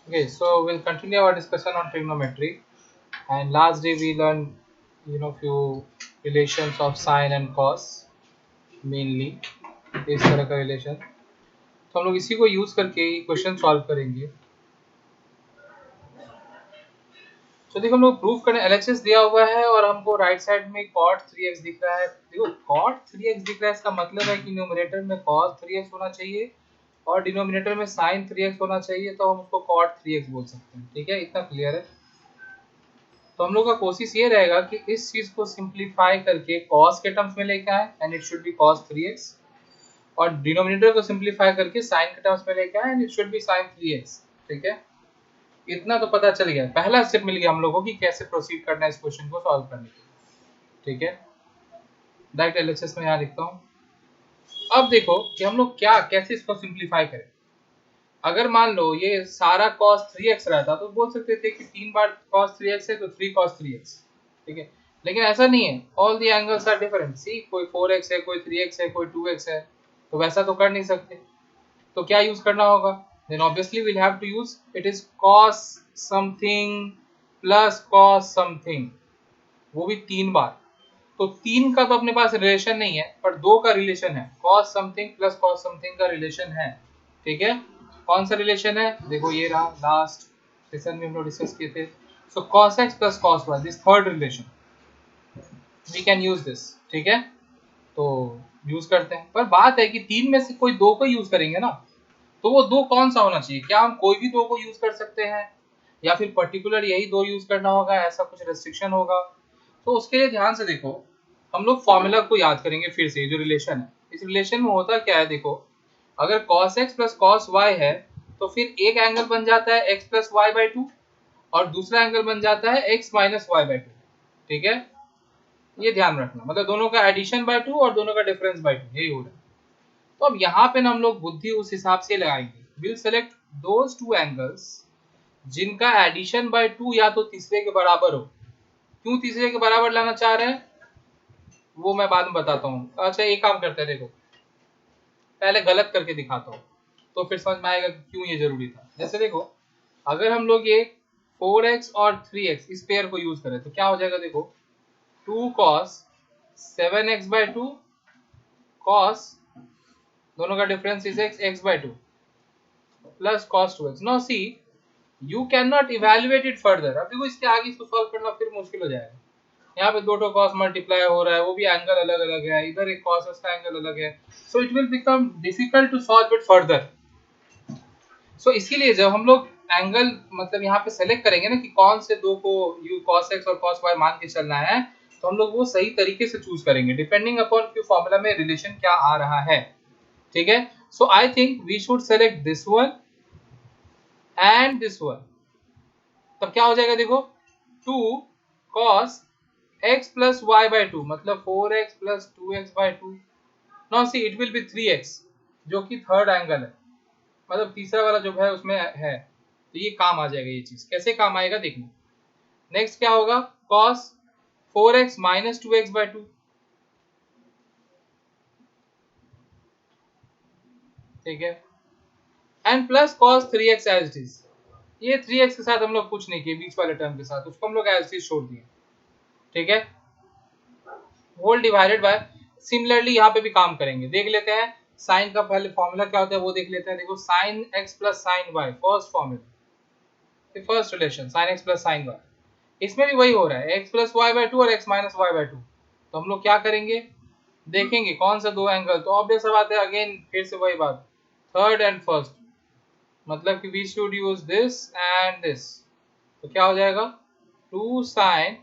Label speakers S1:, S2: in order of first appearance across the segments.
S1: Okay, so we'll continue our discussion on trigonometry. And last day we learned, few relations of sine and cos mainly इस तरह का relation. तो हम लोग इसी को यूज करके क्वेश्चन सॉल्व करेंगे. तो देखो हम लोग प्रूफ करें एलएचएस दिया हुआ है और हमको राइट साइड में cot 3x दिख रहा है. देखो cot 3x दिख रहा है, इसका मतलब है कि न्यूमरेटर में cos 3x होना चाहिए और डिनोमिनेटर में sin 3x होना चाहिए, तो हम उसको cot 3x बोल सकते हैं. ठीक है, इतना क्लियर है. तो हम लोग का कोशिश ये रहेगा कि इस चीज को सिंप्लीफाई करके cos के टर्म्स में लेके आए and it should be cos 3x, और डिनोमिनेटर को सिंप्लीफाई करके sin के टर्म्स में लेके आए and it should be sin 3x. ठीक है, इतना तो पता चल गया, पहला स्टेप मिल गया हम लोगों को कि कैसे प्रोसीड करना है इस क्वेश्चन को सॉल्व करने के लिए. ठीक है, डायरेक्ट एलएचएस में यहाँ लिखता हूँ. अब देखो कि हम लोग क्या कैसे इसको सिंप्लीफाई करें. अगर मान लो ये सारा cos 3x रहता तो बोल सकते थे कि 3 बार cos 3x है तो 3 cos 3x. ठीक है, लेकिन ऐसा नहीं है. All the angles are different. See कोई 4x है, कोई 3x है, कोई 2x है, तो वैसा तो कर नहीं सकते. तो क्या यूज करना होगा? Then obviously we'll have to use it is cos something plus cos something, वो भी 3 बार. तो 3 का तो अपने पास रिलेशन नहीं है, पर 2 का रिलेशन है. cos something plus cos something का रिलेशन है. ठीक है, कौन सा रिलेशन है? देखो ये रहा, लास्ट सेशन में हम लोग डिस्कस किए थे. So cos x plus cos y, this third relation we can use this. ठीक है, तो यूज करते हैं. पर बात है कि 3 में से कोई 2 को यूज करेंगे ना, तो वो 2 कौन सा होना चाहिए? क्या हम कोई भी 2 को यूज कर सकते हैं या फिर पर्टिकुलर यही 2 यूज करना होगा, ऐसा कुछ रेस्ट्रिक्शन होगा? तो उसके लिए ध्यान से देखो, हम लोग फॉर्मूला को याद करेंगे फिर से. जो रिलेशन है, इस रिलेशन में होता क्या है, देखो अगर cos x plus cos y है तो फिर एक एंगल बन जाता है x plus Y by two और दूसरा एंगल बन जाता है x minus y by two. ठीक है, ये ध्यान रखना, मतलब दोनों का एडिशन बाय 2 और दोनों का डिफरेंस बाय 2, यही हो रहा है. तो अब यहाँ पे ना हम लोग बुद्धि उस हिसाब से लगाएंगे. Will select those two angles जिनका एडिशन बाय 2 या तो तीसरे के बराबर हो. क्यों तीसरे के बराबर लाना चाह रहे हैं वो मैं बाद में बताता हूँ. अच्छा एक काम करते हैं, देखो पहले गलत करके दिखाता हूँ तो फिर समझ में आएगा कि क्यों ये जरूरी था. जैसे देखो अगर हम लोग ये 4x और 3x इस पेयर को यूज करें तो क्या हो जाएगा. देखो 2 cos 7x by two cos, दोनों का difference is x by two plus cos 2x. No see you can not evaluate it further. अब देखो इसके आगे इसको सॉल्व करना फिर मुश्किल हो जाएगा. यहाँ पे दो cos मल्टीप्लाई हो रहा है, वो भी एंगल अलग अलग है, इधर एक cos उसका एंगल अलग है. So it will become difficult to solve it further. So इसीलिए जब हम लोग एंगल मतलब यहाँ पे सेलेक्ट करेंगे ना कि कौन से दो को यू cos x और cos y मान के चलना है, तो हम लोग वो सही तरीके से चूज करेंगे डिपेंडिंग अपॉन कि फॉर्मूला में रिलेशन क्या आ रहा है. ठीक है, so I think we should select this one and this one. तब क्या हो जाएगा, देखो 2 cos x plus Y by two मतलब 4x plus 2x by two. Now see it will be 3x जो कि थर्ड एंगल है, मतलब तीसरा वाला जो है उसमें है. तो ये काम आ जाएगा. ये चीज कैसे काम आएगा देखना. नेक्स्ट क्या होगा, cos 4x minus 2x by two. ठीक है, and plus cos 3x as it is. ये 3x के साथ हम लोग कुछ नहीं किए, बीच वाले टर्म के साथ उसको हम लोग एज इट इज छोड़ दिए. ठीक है, होल डिवाइडेड बाय. सिमिलरली यहाँ पे भी काम करेंगे, देख लेते हैं साइन का पहले फॉर्मूला क्या होता है वो देख लेते हैं. देखो sine x plus sine y, first formula, first relation sine x plus sine y. इसमें भी वही हो रहा है, x plus Y by two और x minus y by two. तो हम लोग क्या करेंगे, देखेंगे कौन सा दो एंगल. तो ऑब्वियस बात है, अगेन फिर से वही बात, थर्ड एंड फर्स्ट, मतलब कि we should use this and this. तो क्या हो जाएगा, 2 sine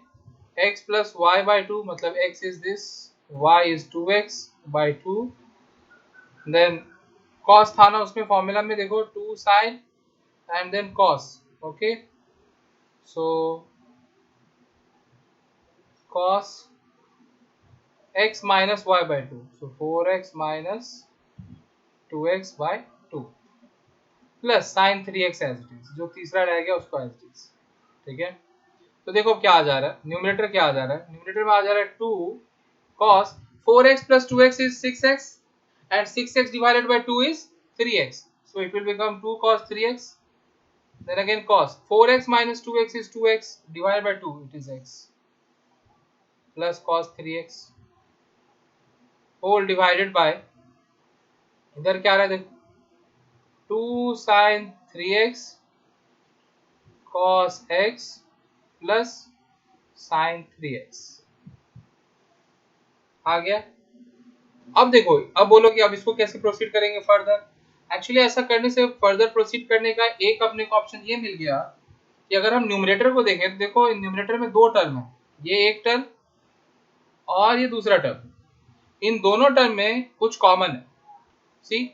S1: x plus Y by two मतलब x is this, y is 2x by two. Then cos था ना उसमें फॉर्मूला में, देखो 2 sine and then cos. Okay, so cos x minus y by 2, so 4x minus 2x by 2 plus sin 3x as it is, जो तीसरा रह गया उसको as it is. ठीक है, तो देखो क्या आ जा रहा है, न्यूमरेटर क्या आ जा रहा है, न्यूमरेटर में आ जा रहा है 2 cos 4x plus 2x is 6x and 6x divided by 2 is 3x, so it will become 2 cos 3x. then again cos 4x minus 2x is 2x divided by 2, it is x plus cos 3x whole divided by, इधर क्या आ रहा है देखो, 2 sin 3x cos x plus sin 3x आ गया। अब देखो, अब बोलो कि अब इसको कैसे प्रोसीड करेंगे फर्दर। एक्चुअली ऐसा करने से फर्दर प्रोसीड करने का एक अपने को ऑप्शन ये मिल गया कि अगर हम न्यूमरेटर को देखें तो देखो न्यूमरेटर में दो टर्म है, ये एक टर्म और ये दूसरा टर्म, इन दोनों टर्म में कुछ कॉमन है। सी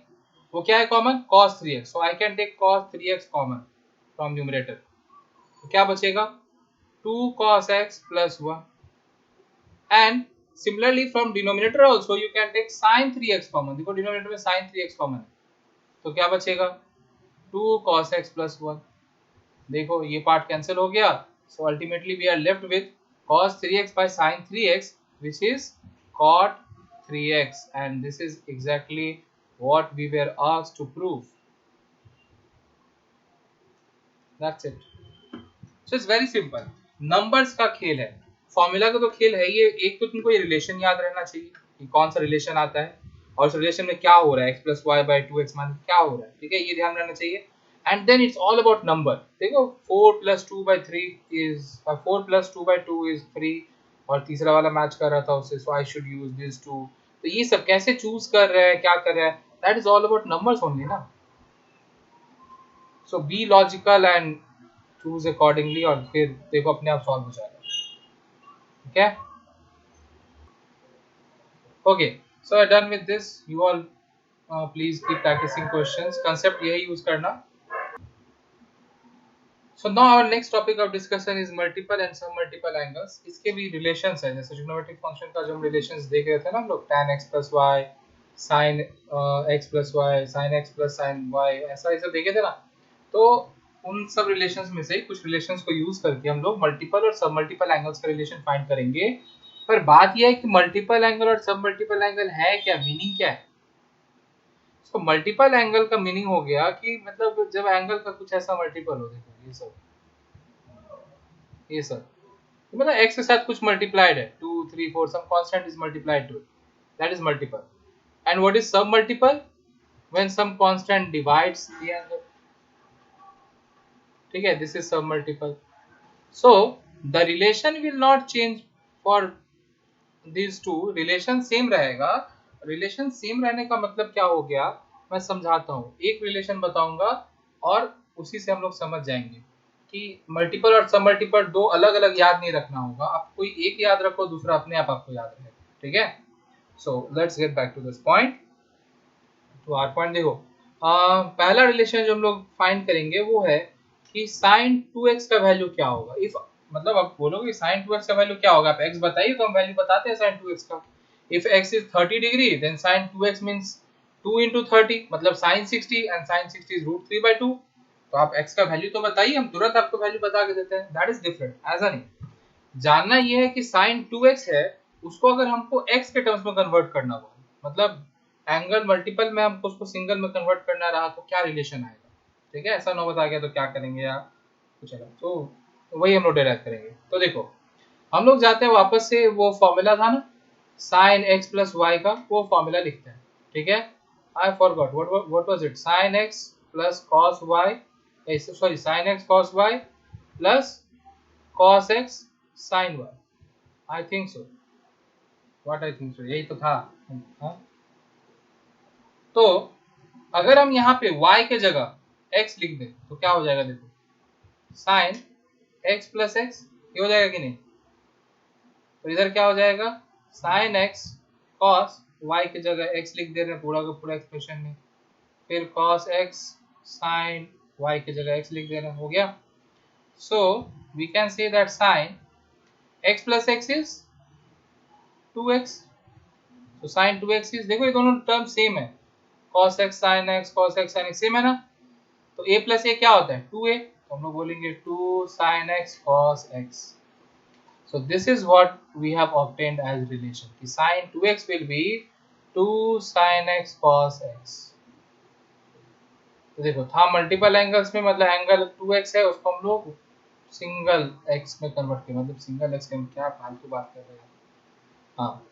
S1: वो क्या है common, cos 3x, so I can take cos 3x common from numerator, तो क्या बचेगा 2 cos x plus 1 and similarly from denominator also you can take sin 3x common. देखो डिनोमिनेटर में sin 3x कॉमन है, तो क्या बचेगा 2 cos x plus 1। देखो ये पार्ट कैंसिल हो गया, so ultimately we are left with cos 3x by sin 3x which is cot 3x, and this is exactly what we were asked to prove. That's it. So it's very simple. Numbers का खेल है, formula का तो खेल है ये। एक तो तुमको ये रिलेशन याद रहना चाहिए कि कौन सा रिलेशन आता है और उस रिलेशन में क्या हो रहा है, x plus y by 2x मान क्या हो रहा है, ठीक है, ये ध्यान रहना चाहिए। And then it's all about number. देखो 4 plus 2 by 3 is 4 plus 2 by 2 is 3 और तीसरा वाला मैच कर रहा था उससे, so I should use this 2। तो ये सब कैसे चूज कर रहे हैं, क्या कर रहे हैं, that is all about numbers only ना। So be logical and choose accordingly और फिर देखो अपने आप सॉल्व हो जाएगा, ठीक है। Okay, so I done with this. You all please keep practicing questions. Concept यही यूज करना। So now our next topic of discussion is multiple and submultiple angles. इसके भी relations है, जैसे trigonometric function का जो हम relations देख रहे थे ना हम लोग, tan x plus y, sin x plus y, sin x plus sin y, ऐसा सब देखे थे ना। तो उन सब रिलेशंस में से कुछ रिलेशंस को यूज करके हम लोग मल्टीपल और सब मल्टीपल एंगल्स का रिलेशन फाइंड करेंगे। पर बात यह है कि मल्टीपल एंगल और सब मल्टीपल एंगल है क्या, मीनिंग क्या है। तो मल्टीपल एंगल का मीनिंग हो गया कि मतलब जब एंगल का कुछ ऐसा मल्टीपल हो, देखो ये सब मतलब x के साथ कुछ मल्टीप्लाइड है, 2 3 4 some constant is multiplied to it, that is multiple. And what is sub multiple, when some constant divides the angle, ठीक है, this is sub multiple. So the relation will not change for this two, relation same रहेगा। Relation same रहने का मतलब क्या हो गया, मैं समझाता हूँ। एक रिलेशन बताऊंगा और उसी से हम लोग समझ जाएंगे कि मल्टीपल और सब मल्टीपल दो अलग अलग याद नहीं रखना होगा, आप कोई एक याद रखो, दूसरा अपने आप आपको याद रहेगा, ठीक है। So let's get back to this point. तो आर पॉइंट देखो, पहला रिलेशन जो हम लोग फाइंड करेंगे वो है कि sin 2x का वैल्यू क्या होगा। इफ मतलब आप बोलोगे sin 2x का वैल्यू क्या होगा, आप x बताइए तो हम वैल्यू बताते हैं sin 2x का। If x is 30 degree then sin 2x means 2 into 30 मतलब sin 60 and sin 60 is root 3 by 2। तो आप x का वैल्यू तो बताइए, हम तुरंत आपको वैल्यू बता के देते हैं, दैट इज डिफरेंट। ऐसा नहीं, जानना ये है कि sin 2x है, उसको अगर हमको x के टर्म्स में कन्वर्ट करना हो, मतलब एंगल मल्टीपल में हमको उसको सिंगल में कन्वर्ट करना रहा तो क्या रिलेशन आएगा, ठीक है। ऐसा नौबत आ गया तो क्या करेंगे या कुछ अलग, तो वही हम लोग डिराइव करेंगे। तो देखो हम लोग जाते हैं वापस से, वो फॉर्मूला था ना sin x plus y का, वो फॉर्मूला लिखते हैं, ठीक है। I forgot what was it, sin x plus cos y, sorry sin x cos y plus cos x sin y, I think so, what I think so, यही तो था। हाँ? तो अगर हम यहाँ पे y के जगह x लिख दें तो क्या हो जाएगा, देखो sin x plus x, ये हो जाएगा कि नहीं। तो इधर क्या हो जाएगा sin x cos y के जगह x लिख दे रहे हैं पूरा का पूरा एक्सप्रेशन में, फिर cos x sin y के जगह x लिख दे रहे हैं, हो गया। So we can say that sin x plus x is 2x, तो sin 2x is, देखो ये दोनों टर्म सेम है, cos x sin x cos x sin x same है ना। तो a plus a क्या होता है 2a, तो हम लोग बोलेंगे 2 sin x cos x। So this is what we have obtained as relation, कि sin 2x will be 2 sin x cos x। तो देखो था मल्टीपल एंगल्स में, मतलब एंगल 2x है उसको हम लोग सिंगल x में कन्वर्ट किया, मतलब सिंगल x में क्या फालतू बात कर रहे हैं। हाँ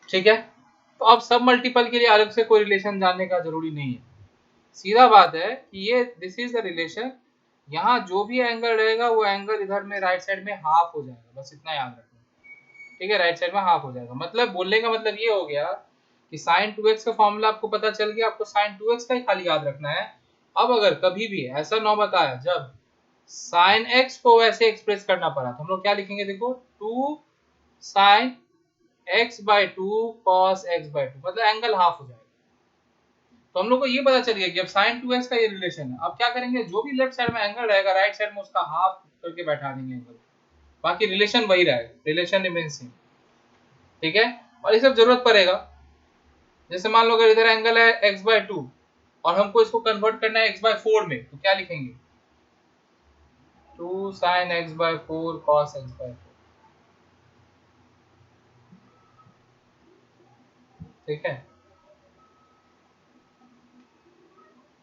S1: ठीक है। तो अब सब मल्टीपल के लिए अलग से कोई रिलेशन जानने का जरूरी नहीं है, सीधा बात है कि ये दिस इज द रिलेशन। यहाँ जो भी एंगल रहेगा वो एंगल इधर में राइट साइड में हाफ हो जाएगा, बस इतना याद रखना। ठीक है, राइट साइड में हाफ हो जाएगा, मतलब बोलने का मतलब ये हो गया कि sin 2x का फॉर्मूला आपको पता चल गया, आपको sin 2x का ही खाली याद रखना है। अब अगर कभी भी ऐसा नौबत आया जब sin x को वैसे एक्सप्रेस करना पड़ा तो हम लोग क्या लिखेंगे, देखो 2 sin x by 2 cos x by 2, मतलब एंगल हाफ हो जाएगा। तो हम लोग को ये पता चल गया कि अब sin 2x का ये रिलेशन है। अब क्या करेंगे, जो भी लेफ्ट साइड में एंगल रहेगा राइट साइड में उसका हाफ करके बैठा देंगे एंगल, बाकी रिलेशन वही रहेगा, रिलेशन रिमेंस सेम। ठीक है, और ये सब जरूरत पड़ेगा, जैसे मान लो अगर इधर एंगल है x by 2 और हमको इसको कन्वर्ट करना है x by 4 में, तो क्या लिखेंगे, 2 sin x by 4 cos x by 4। ठीक है,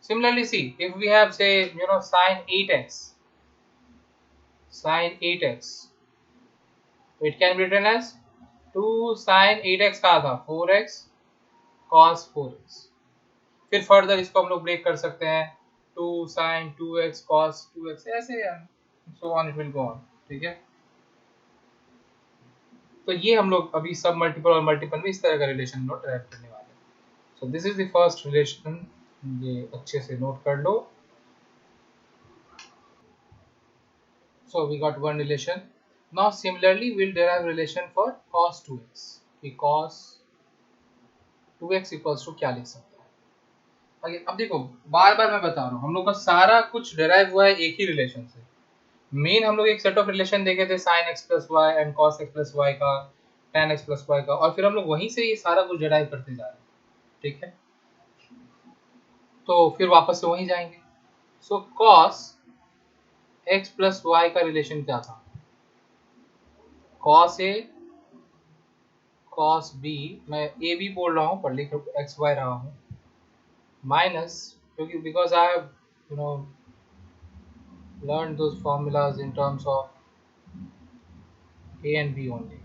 S1: similarly see if we have say sin 8x, sin 8x, it can be written as 2 sin 8x का था 4x cos 4x। फिर फर्दर इसको हम लोग ब्रेक कर सकते हैं, 2 sin 2x cos 2x, ऐसे so on it will go on. ठीक है, तो ये हम लोग अभी सब मल्टीपल और मल्टीपल में इस तरह का रिलेशन नोट ड्राइव करने वाले हैं। So this is the first relation, ये अच्छे से नोट कर लो। So we got one relation. Now similarly will derive relation for cos 2x, कि cos 2x इक्वल्स टू क्या लिख सकते हैं। आगे अब देखो, बार बार मैं बता रहा हूँ हम लोग का सारा कुछ डिराइव हुआ है एक ही रिलेशन से। मेन हम लोग एक सेट ऑफ रिलेशन देखे थे sin x plus y and cos x plus y का, tan x प्लस वाई का, और फिर हम लोग वहीं से ये सारा कुछ डिराइव करते जा रहे हैं। ठीक है, तो फिर वापस से वहीं जाएंगे। सो cos x प्लस वाई का रिलेशन क्या था, cos a cos b, मैं a b बोल रहा हूँ पर लिख x y रहा हूँ, माइनस, क्योंकि because I have you know learn those formulas in terms of a and b only.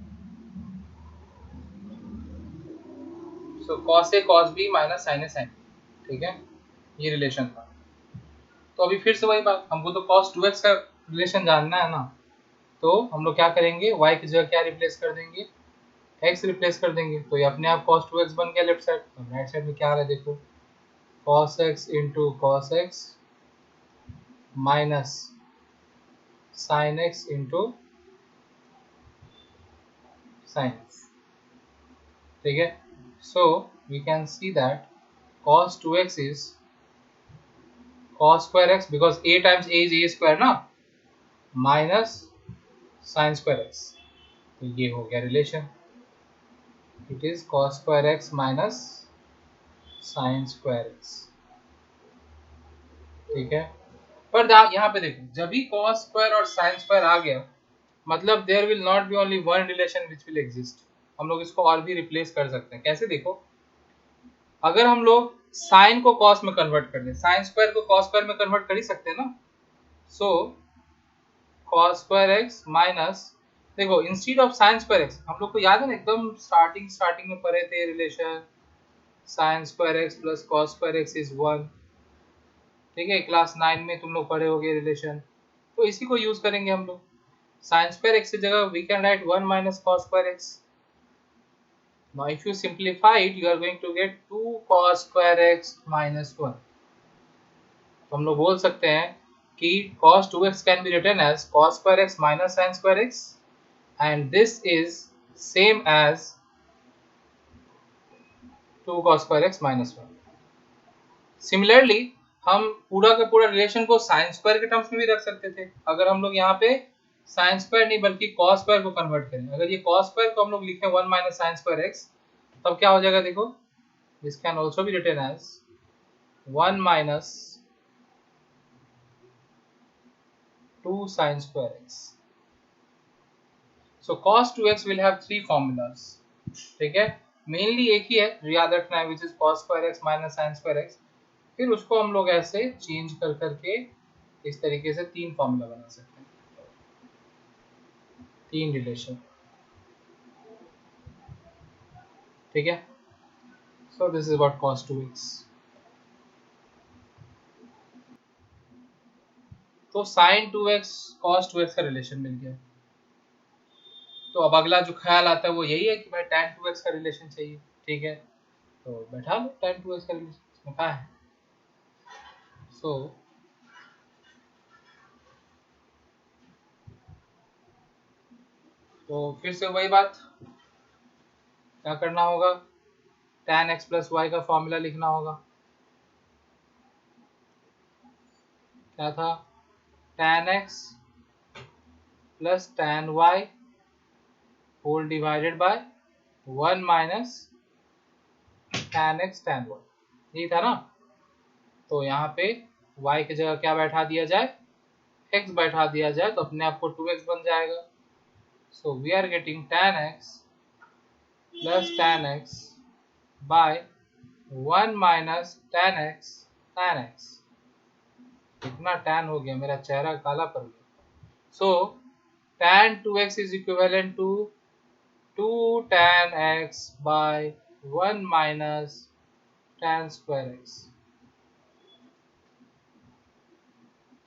S1: So cos a cos b minus sin a sin b। ठीक है, ये रिलेशन था। तो अभी फिर से वही बात, हमको तो cos 2x का रिलेशन जानना है ना, तो हम लोग क्या करेंगे, y की जगह क्या रिप्लेस कर देंगे, x रिप्लेस कर देंगे, तो ये अपने आप cos 2x बन गया लेफ्ट साइड। तो राइट साइड में क्या आ रहा है देखो, cos x into cos x minus sin x into sin x। ठीक है, so we can see that cos 2x is cos square x, because a times a is a square ना, minus sin square x। तो ये हो गया relation, it is cos square x minus sin square x। ठीक है, पर यहाँ पे देखो, जब भी cos square और sin square आ गया, मतलब there will not be only one relation which will exist. हम लोग इसको और भी रिप्लेस कर सकते हैं, कैसे देखो, अगर हम लोग साइन को cos में कन्वर्ट कर दें, sin स्क्वायर को cos स्क्वायर में कन्वर्ट कर ही सकते हैं ना। सो cos स्क्वायर x माइनस, देखो instead of sin square x, हम लोग को याद है ना एकदम स्टार्टिंग में पढ़े थे relation, sin square x plus cos square x is 1। ठीक है, क्लास 9 में तुम लोग पढ़े होगे रिलेशन, तो इसी को यूज करेंगे हम लोग। sin square x की जगह we can write 1 minus cos square x। Now if you simplify it, you are going to get 2 cos square x minus 1। तो हम लोग बोल सकते हैं कि cos 2x can be written as cos square x minus sin square x, and this is same as 2 cos square x minus 1। Similarly हम पूरा का पूरा रिलेशन को sin स्क्वायर के टर्म्स में भी रख सकते थे, अगर हम लोग यहाँ पे sin स्क्वायर नहीं बल्कि cos स्क्वायर को कन्वर्ट करें। अगर ये cos स्क्वायर को हम लोग लिखें 1 minus sin स्क्वायर x, तब क्या हो जाएगा देखो, this can also be written as 1 minus 2 sin square x। So cos 2x will have three formulas। ठीक है, मेनली एक ही है जो याद रखना है, which is cos square x minus sin square x। फिर उसको हम लोग ऐसे चेंज कर करके इस तरीके से 3 फॉर्मूला बना सकते हैं, 3 रिलेशन। ठीक है, सो this is what cos 2x। तो sin 2x cos 2x का रिलेशन मिल गया। तो अब अगला जो ख्याल आता है वो यही है कि भाई tan 2x का रिलेशन चाहिए। ठीक है, तो बैठा लो tan 2x का रिलेशन, इसमें क्या है। सो तो फिर से वही बात, क्या करना होगा, tan x प्लस वाई का फॉर्मूला लिखना होगा। क्या था, tan x plus tan y whole divided by 1 minus tan x tan y, यही था ना। तो यहाँ पे y की जगह क्या बैठा दिया जाए, x बैठा दिया जाए, तो अपने आप को 2x बन जाएगा। So we are getting tan x plus tan x by 1 minus tan x। इतना tan हो गया, मेरा चेहरा काला पड़ गया। सो tan 2x is equivalent to 2 tan x by 1 minus tan square x।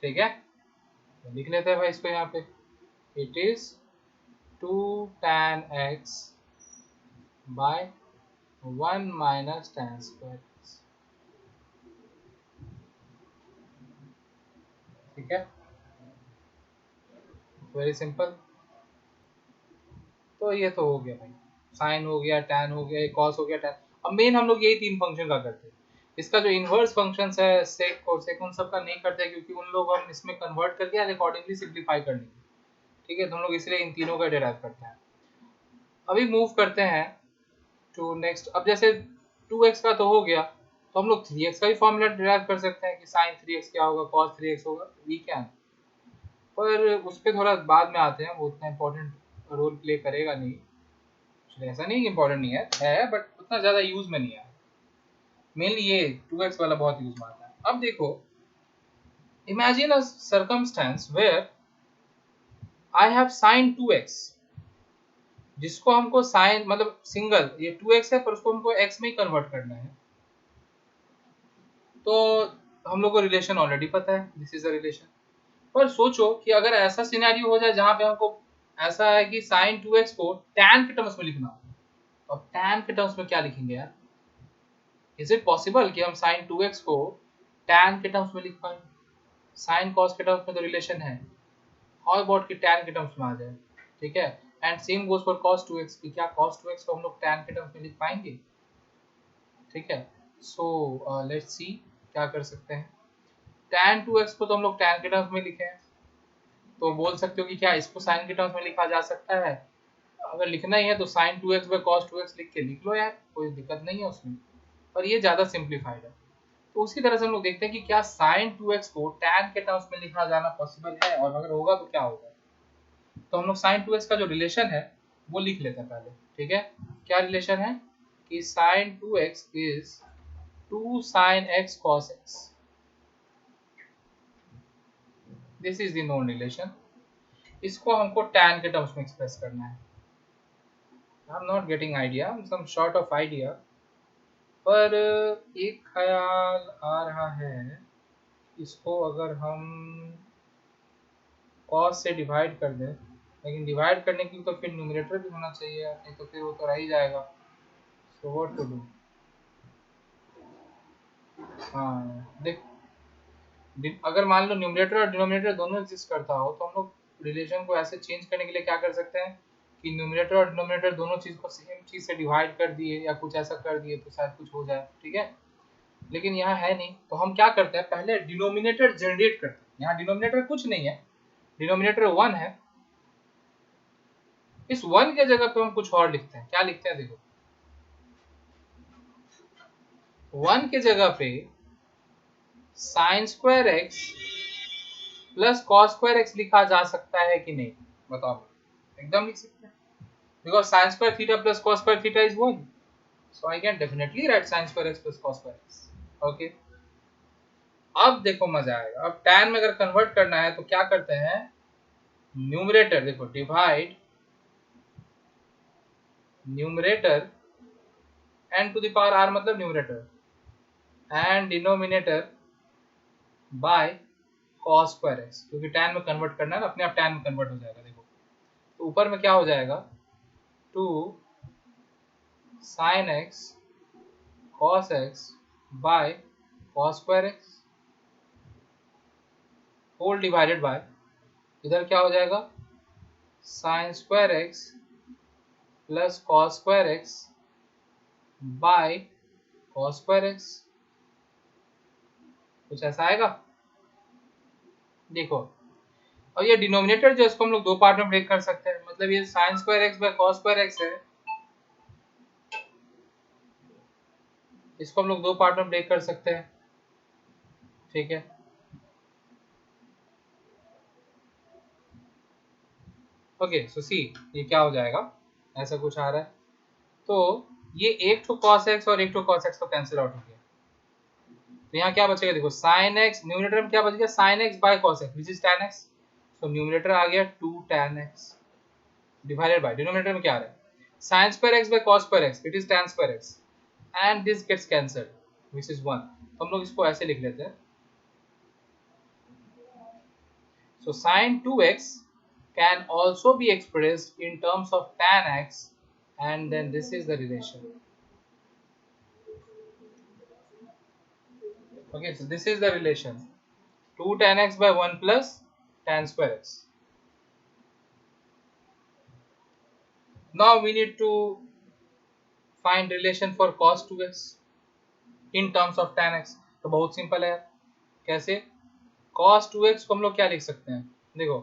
S1: ठीक है, तो लिख लेते हैं भाई इसको यहाँ पे, it is 2 tan x by 1 minus tan square x। ठीक है, वेरी सिंपल। तो ये तो हो गया भाई, साइन हो गया, टैन हो गया, कॉस हो गया, टैन। अब मेन हम लोग यही 3 फंक्शन का करते हैं। इसका जो इनवर्स फंक्शन है सेक और सेक, उन सब का नहीं करते क्योंकि उन लोग हम इसमें कन्वर्ट करके अकॉर्डिंगली सिंप्लीफाई कर लेंगे। ठीक है, तो हम लोग इसलिए इन तीनों का डिराइव करते हैं। अभी मूव करते हैं टू नेक्स्ट। अब जैसे 2x का तो हो गया, तो हम लोग 3x का भी फॉर्मूला डिराइव कर सकते हैं कि साइन 3x क्या होगा, कॉस 3x होगा, वी कैन। पर उस पर थोड़ा बाद में आते हैं, वो उतना इंपॉर्टेंट रोल प्ले करेगा नहीं। ऐसा नहीं कि इंपॉर्टेंट नहीं है बट उतना ज्यादा यूज में नहीं है। मेनली ये 2x वाला बहुत यूज में आता है। अब देखो, imagine a circumstance where I have sine 2x, जिसको हमको साइन मतलब सिंगल ये 2x है पर उसको हमको x में ही कन्वर्ट करना है। तो हम लोग को रिलेशन ऑलरेडी पता है, दिस इज अ रिलेशन। पर सोचो कि अगर ऐसा सिनेरियो हो जाए जहां पे हमको ऐसा है कि साइन 2x को tan के टर्म्स में लिखना हो, अब tan के टर्म्स में क्या लिखेंगे यार। इज इट पॉसिबल कि हम साइन 2x को tan के टर्म्स में लिख पाए। साइन कॉस के टर्म्स में तो रिलेशन है, हाउ अबाउट कि tan के टर्म्स में आ जाए। ठीक है, and same goes for cos 2x कि क्या cos 2x को हम लोग tan के टर्म्स में लिख पाएंगे। ठीक है, सो लेट्स सी क्या कर सकते हैं। tan 2x को तो हम लोग tan के टर्म्स में लिखे हैं, तो बोल सकते हो कि क्या इसको साइन के टर्म्स में लिखा जा सकता है। अगर लिखना ही है तो sign 2x bye cos 2x लिख के लिख लो यार, कोई दिक्कत नहीं है उसमें। पर ये ज्यादा सिंप्लीफाइड है। तो उसी तरह से हम लोग देखते हैं कि क्या sin 2x को tan के टर्म्स में लिखा जाना पॉसिबल है, और अगर होगा तो क्या होगा। तो हम लोग sin 2x का जो रिलेशन है वो लिख लेते हैं पहले। ठीक है, क्या रिलेशन है कि sin 2x is 2 sin x cos x। This is the known relation. इसको हमको tan के टर्म्स में एक्सप्रेस करना है। I am not getting idea, some short of idea. पर एक ख्याल आ रहा है, इसको अगर हम cos से डिवाइड कर दें, लेकिन डिवाइड करने के लिए तो फिर न्यूमरेटर भी होना चाहिए, नहीं तो फिर वो तो रह ही जाएगा। So what to do. हाँ देख, अगर मान लो न्यूमरेटर और डिनोमिनेटर दोनों एग्जिस्ट करता हो तो हम लोग रिलेशन को ऐसे चेंज करने के लिए क्या कर सकते हैं कि न्यूमरेटर और डिनोमिनेटर दोनों चीज को सेम चीज से डिवाइड कर दिए या कुछ ऐसा कर दिए तो शायद कुछ हो जाए। ठीक है, लेकिन यहाँ है नहीं, तो हम क्या करते हैं, पहले डिनोमिनेटर जनरेट करते हैं। यहाँ डिनोमिनेटर कुछ नहीं है, डिनोमिनेटर 1 है। इस 1 के जगह पे हम कुछ और लिखते हैं। क्या लिखते हैं देखो, 1 के जगह पे sine square x plus cos square x लिखा जा सकता है कि नहीं, बताओ। एकदम लिख सकते हैं, because sin square theta plus cos square theta is 1, so I can definitely write sin square x plus cos square x। okay, अब देखो मजा आएगा। अब tan में अगर कन्वर्ट करना है तो क्या करते हैं, न्यूमरेटर देखो divide numerator n to the power r मतलब numerator and denominator by cos square x, क्योंकि tan में कन्वर्ट करना है ना, अपने आप tan में कन्वर्ट हो जाएगा। देखो तो ऊपर में क्या हो जाएगा, 2 sin x cos x by cos square x whole divided by, इधर क्या हो जाएगा, sin square x plus cos square x by cos square x, कुछ ऐसा आएगा। देखो और ये डिनोमिनेटर जो इसको हम लोग दो पार्ट में ब्रेक कर सकते हैं, मतलब ये sin square x by cos square x है, इसको हम लोग दो पार्ट में ब्रेक कर सकते हैं। ठीक है, ओके सो सी ये क्या हो जाएगा, ऐसा कुछ आ रहा है। तो ये एक तो cos x और एक तो cos x तो कैंसिल आउट हो गया, तो यहाँ क्या बचेगा, देखो sin x न्यूमरेटर में क्या बच गया, sin x by cos x which is tan x, so numerator आ गया 2 tan x divided by denominator में क्या आ रहा है, sin square x by cos square x it is tan square x and this gets cancelled which is 1, तो हम लोग इसको ऐसे लिख लेते हैं। So sin 2x can also be expressed in terms of tan x, and then this is the relation. Okay, so this is the relation, 2 tan x by 1 plus tan square x. Now we need to find relation for cos 2x in terms of tan x. तो बहुत simple है, कैसे, cos 2x को हम लोग क्या लिख सकते हैं, देखो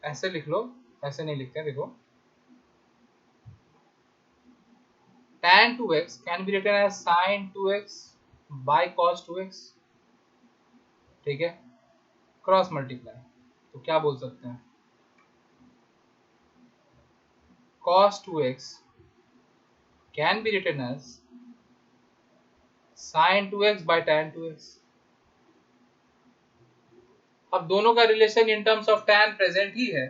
S1: ऐसे लिख लो, ऐसे नहीं लिखते हैं, देखो tan 2x can be written as sin 2x by cos 2x, ठीक है, क्रॉस मल्टीप्लाई, तो क्या बोल सकते हैं, cos 2x can be written as sin 2x by tan 2x। अब दोनों का relation in terms of tan present ही है,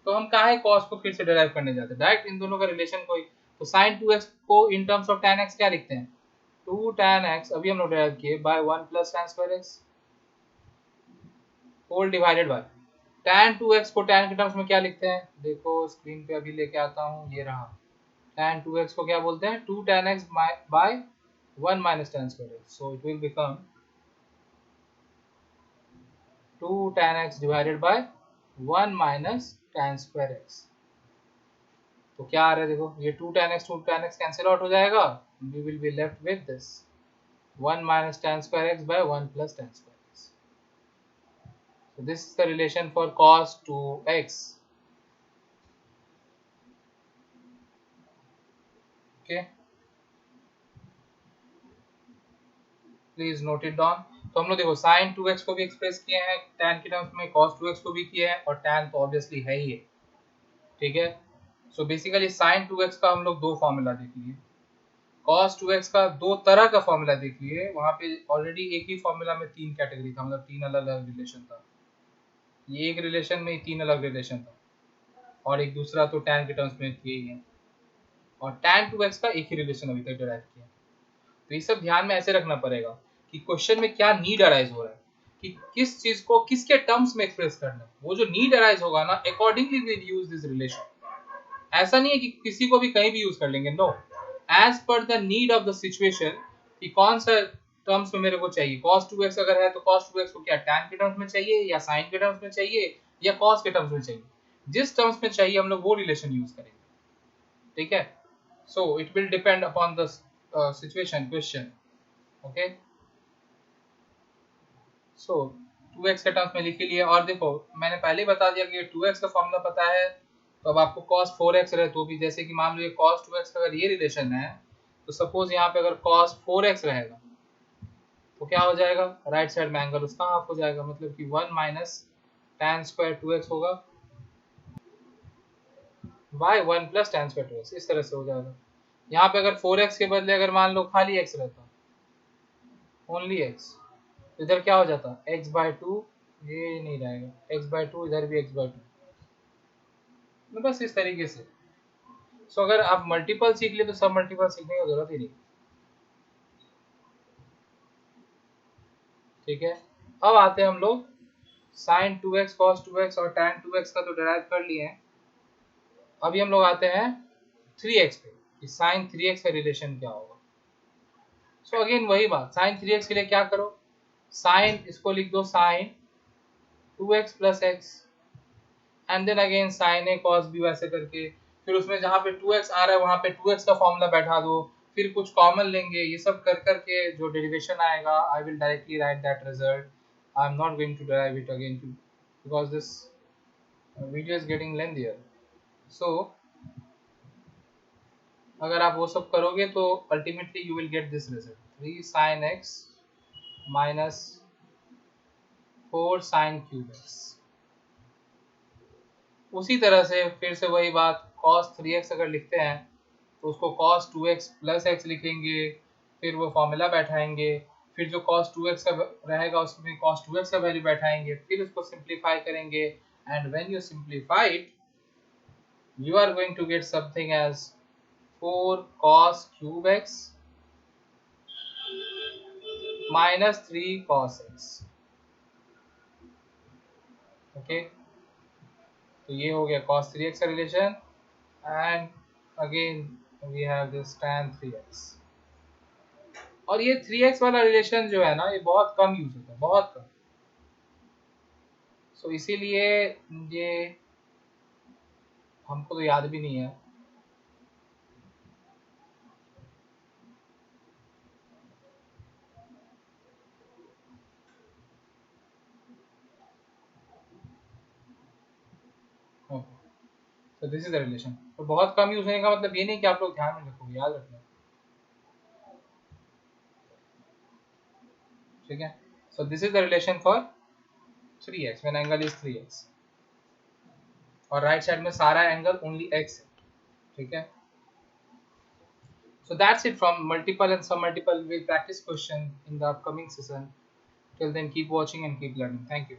S1: तो हम काहे cos को फिर से डिराइव करने जाते हैं, डायरेक्ट इन दोनों का रिलेशन को, तो sin 2x को इन टर्म्स ऑफ tan x क्या लिखते हैं, 2 tan x अभी हम लोग डिराइव किए by 1 plus tan square x whole divided by tan 2x को tan के टर्म्स में क्या लिखते हैं, देखो स्क्रीन पे अभी लेके आता हूँ, ये रहा, tan 2x को क्या बोलते हैं, 2 tan x by 1 minus tan square x, so it will become 2 tan x divided by 1 minus tan square x। तो क्या आ रहा है, देखो ये 2 tan x कैंसिल आउट हो जाएगा, we will be left with this 1 minus tan square x by 1 plus tan square x। So this is the relation for cos 2x। okay, please note it down. तो हम लोग देखो sin 2x को भी express किए हैं tan के terms में, cos 2x को भी किए हैं, और tan तो ऑब्वियसली है ही है। ठीक है, सो बेसिकली sin 2x का हम लोग दो फॉर्मूला देख लिए, cos 2x का दो तरह का फॉर्मूला देख लिए, वहां पे ऑलरेडी एक ही फॉर्मूला में तीन कैटेगरी था, मतलब तीन अलग अलग रिलेशन था, ये एक रिलेशन में तीन अलग रिलेशन था, और एक दूसरा तो tan के टर्म्स में किए ही है, और tan 2x का एक ही रिलेशन अभी तक डिराइव किया। तो ये सब ध्यान में ऐसे रखना पड़ेगा कि क्वेश्चन में क्या नीड अराइज हो रहा है, कि किस चीज को किसके टर्म्स में एक्सप्रेस करना है, वो जो नीड अराइज होगा ना, accordingly we use this relation. ऐसा नहीं है कि किसी को भी कहीं भी यूज कर लेंगे, no, as per the need of the situation, कि कौन सा टर्म्स में मेरे को चाहिए, cos 2x अगर है तो cos 2x को क्या tan के टर्म्स में चाहिए, या sin के टर्म्स में चाहिए, या cos के टर्म्स में चाहिए, जिस टर्म्स में चाहिए हम लोग वो रिलेशन यूज करेंगे। ठीक है, so it will depend upon the situation question. Okay, so 2x के टर्म्स में लिख लिए, और देखो मैंने पहले ही बता दिया कि 2x का फॉर्मूला पता है, तो अब आपको cos 4x रहे तो भी, जैसे कि मान लो ये cos 2x का अगर ये रिलेशन है, तो सपोज यहाँ पे अगर cos 4x रहेगा तो क्या हो जाएगा, राइट साइड में एंगल उसका हाफ हो जाएगा, मतलब कि 1 माइनस tan स्क्वायर 2x होगा bye 1 plus tan square 2x, इस तरह से हो जाएगा। यहाँ पे अगर 4x के बदले अगर मान लो खाली x रहता ओनली एक्स। इधर क्या हो जाता एक्स बाय टू, ये नहीं रहेगा एक्स बाय टू, इधर भी एक्स बाय टू, बस इस तरीके से। सो अगर आप मल्टीपल सीख ले तो सब मल्टीपल सीखने की जरूरत ही नहीं। ठीक है, अब आते हैं हम लोग साइन 2x cos 2x और tan 2x का तो डिराइव कर लिए हैं। अभी हम लोग आते हैं 3x पे कि साइन 3x का रिलेशन क्या होगा। सो अगेन वही बात, साइन 3x के लिए क्या करो, साइन इसको लिख दो sine 2x plus x and then again sine A cos B, वैसे करके फिर उसमें जहाँ पे 2x आ रहा है वहाँ पे 2x का फॉर्मूला बैठा दो, फिर कुछ कॉमन लेंगे, ये सब कर करके जो डेरिवेशन आएगा I will directly write that result. I am not going to derive it again too because this video is getting lengthier. So अगर आप वो सब करोगे तो ultimately you will get this result, 3 sin x minus 4 sin cube x। उसी तरह से फिर से वही बात, cos 3x अगर लिखते हैं तो उसको cos 2x प्लस एक्स लिखेंगे, फिर वो फॉर्मूला बैठाएंगे, फिर जो cos 2x का रहेगा उसमें cos 2x का वैल्यू बैठाएंगे, फिर उसको सिंप्लीफाई करेंगे and when you simplify it you are going to get something as 4 cos cube x minus 3 cos x। Okay, तो ये हो गया cos 3x का relation and again we have this tan 3x। और ये 3x वाला relation जो है ना ये बहुत कम यूज होता है, बहुत कम। सो इसीलिए ये हमको तो याद भी नहीं है। तो दिस इज द रिलेशन। तो बहुत कम यूज होने का मतलब ये नहीं कि आप लोग ध्यान में रखोगे, याद रखना। ठीक है, सो this is the relation for 3x when angle is 3x और राइट साइड में सारा एंगल ओनली x है। ठीक है, so that's it from multiple and sum multiple. We'll practice question in the upcoming session. Till then, keep watching and keep learning. Thank you.